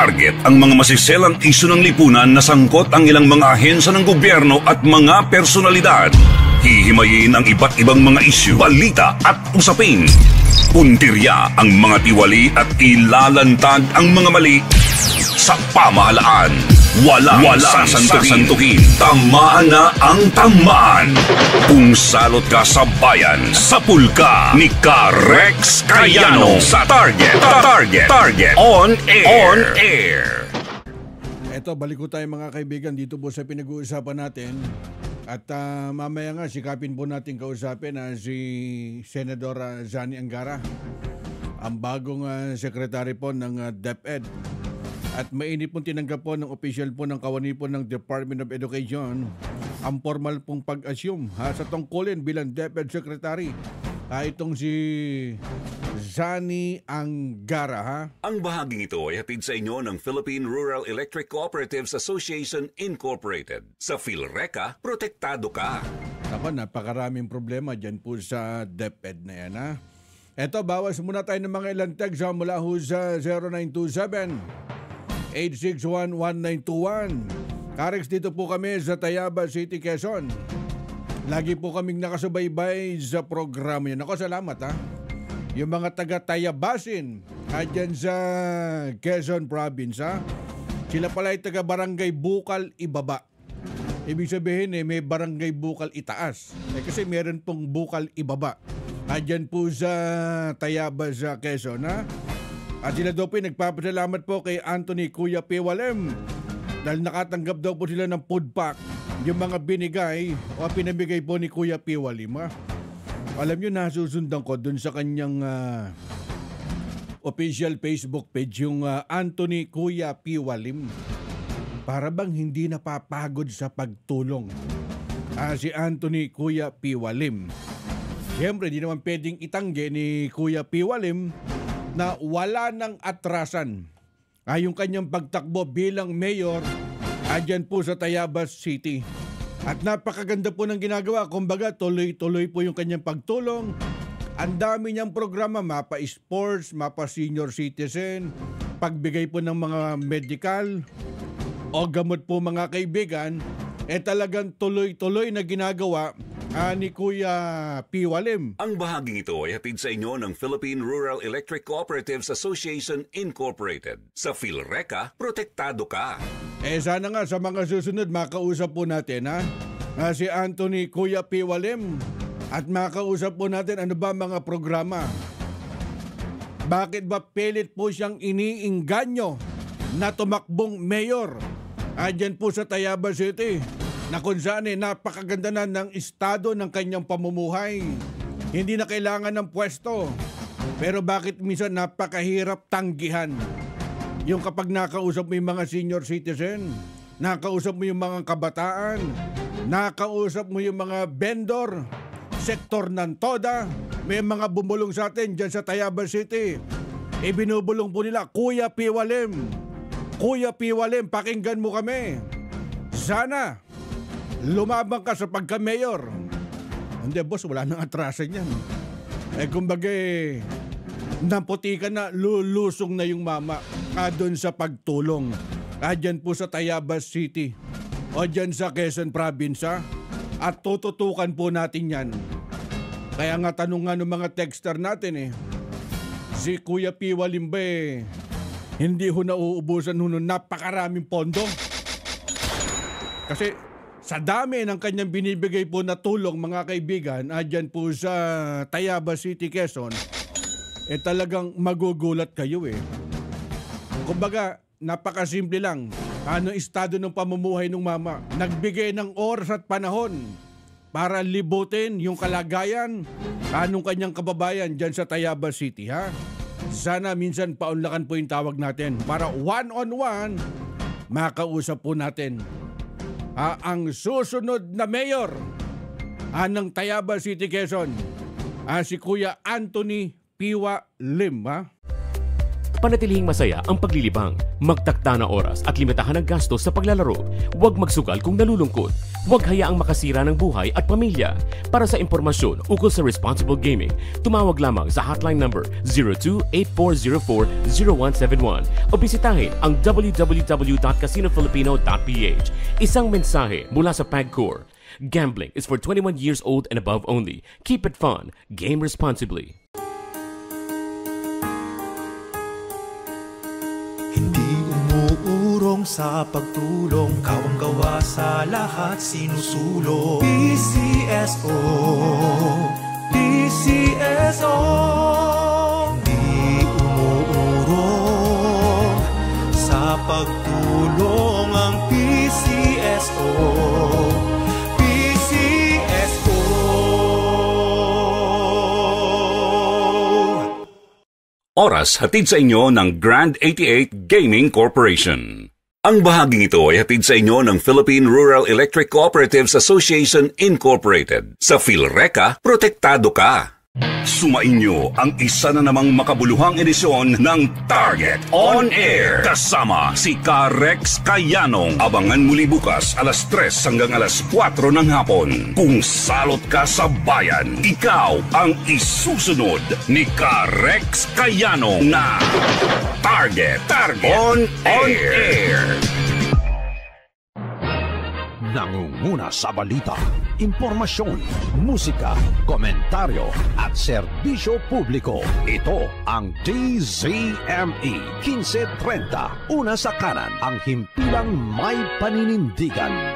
Target ang mga masiselang isyu ng lipunan na sangkot ang ilang mga ahensya ng gobyerno at mga personalidad. Hihimayin ang iba't ibang mga isyu, balita at usapin. Puntirya ang mga tiwali at ilalantad ang mga mali sa pamahalaan. Walang sasantukin. Tamaan na ang tamaan. Kung salot ka sa bayan, sapul ka ni Rex Cayano sa Target. On air. Eto, balik ko tayo mga kaibigan dito po sa pinag-uusapan natin. At mamaya nga, sikapin po natin kausapin si Senador Zani Angara, ang bagong sekretary po ng DepEd. At mainit pong tinanggap po ng official po ng kawani po ng Department of Education ang formal pong pag-assume sa tungkulin bilang DepEd Secretary. Itong si Zani Angara. Ang bahaging ito ay hatid sa inyo ng Philippine Rural Electric Cooperatives Association Incorporated. Sa PhilReca, protektado ka. Napakaraming problema dyan po sa DepEd na yan. Eto, bawas muna tayo ng mga ilang text mula ho sa 0927-861-1921. Karex, dito po kami sa Tayaba City, Quezon. Lagi po kaming nakasubaybay sa programa yun. Ako, salamat Yung mga taga-Tayabasin dyan sa Quezon Province sila pala ay taga-Barangay Bukal Ibaba. Ibig sabihin may Barangay Bukal Itaas. Kasi meron pong Bukal Ibaba. Dyan po sa Tayabas sa Quezon At sila daw po nagpapasalamat po kay Anthony Kuya Piwalem dahil nakatanggap daw po sila ng food pack, yung mga binigay o pinamigay po ni Kuya Piwalem. Alam nyo, nasusundan ko dun sa kanyang official Facebook page, yung Anthony Kuya Piwalem. Para bang hindi napapagod sa pagtulong si Anthony Kuya Piwalem. Siyempre, di naman pwedeng itanggi ni Kuya Piwalem na wala ng atrasan yung kanyang pagtakbo bilang mayor dyan po sa Tayabas City. At napakaganda po ng ginagawa. Kumbaga, tuloy-tuloy po yung kanyang pagtulong. Ang dami niyang programa, mapa sports, mapa senior citizen, pagbigay po ng mga medical o gamot po mga kaibigan. Talagang tuloy-tuloy na ginagawa ni Kuya Piwalem. Ang bahaging ito ay hatid sa inyo ng Philippine Rural Electric Cooperatives Association Incorporated. Sa PhilReca, protektado ka. Sana nga sa mga susunod makausap po natin si Anthony Kuya Piwalem at makausap po natin ano ba mga programa. Bakit ba pilit po siyang iniingganyo na tumakbong mayor dyan po sa Tayabas City? Na kung saan napakaganda na ng estado ng kanyang pamumuhay. Hindi na kailangan ng pwesto. Pero bakit minsan napakahirap tanggihan? Yung kapag nakausap mo yung mga senior citizen, nakausap mo yung mga kabataan, nakausap mo yung mga vendor, sektor ng TODA, may mga bumulong sa atin dyan sa Tayabas City. Binubulong po nila, Kuya Piwalem, pakinggan mo kami. Sana lumabang ka sa pagka-mayor. Hindi, boss, wala nang atrasan yan. Kumbaga, naputi ka na, lulusong na yung mama doon sa pagtulong. Dyan po sa Tayabas City o dyan sa Quezon Province. At tututukan po natin yan. Kaya nga tanong nga ng mga texter natin si Kuya Piwalem ba hindi ho nauubusan ho ng napakaraming pondo. Kasi sa dami ng kanyang binibigay po na tulong mga kaibigan, dyan po sa Tayabas City, Quezon, talagang magugulat kayo Kumbaga, napakasimple lang. Ano estado ng pamumuhay ng mama? Nagbigay ng oras at panahon para libutin yung kalagayan anong kanyang kababayan dyan sa Tayabas City, Sana minsan paunlakan po yung tawag natin para one-on-one makausap po natin ang susunod na mayor ng Tayabas City, Quezon, si Kuya Anthony Piwalem. Panatilihing masaya ang paglilibang, magtakda na oras at limitahan ang gastos sa paglalaro. Huwag magsugal kung nalulungkot. Huwag hayaang makasira ng buhay at pamilya. Para sa impormasyon ukol sa responsible gaming, tumawag lamang sa hotline number 02-8404-0171 o bisitahin ang www.casinofilipino.ph. Isang mensahe mula sa PAGCOR. Gambling is for 21 years old and above only. Keep it fun. Game responsibly. Hindi umuurong sa pagtulong, kawang gawa sa lahat sinusulong. PCSO, PCSO. Hindi umuurong sa pagtulong ang PCSO. Oras hatid sa inyo ng Grand 88 Gaming Corporation. Ang bahaging ito ay hatid sa inyo ng Philippine Rural Electric Cooperatives Association Incorporated. Sa PhilReca, protektado ka. Sumainyo ang isa na namang makabuluhang edisyon ng Target On Air. Kasama si Ka-Rex Kayanong. Abangan muli bukas alas 3 hanggang alas 4 ng hapon. Kung salot ka sa bayan, ikaw ang isusunod ni Ka-Rex Kayanong na Target On Air. Nangunguna sa balita, impormasyon, musika, komentaryo at serbisyo publiko. Ito ang DZME 1530. Una sa kanan, ang himpilang may paninindigan.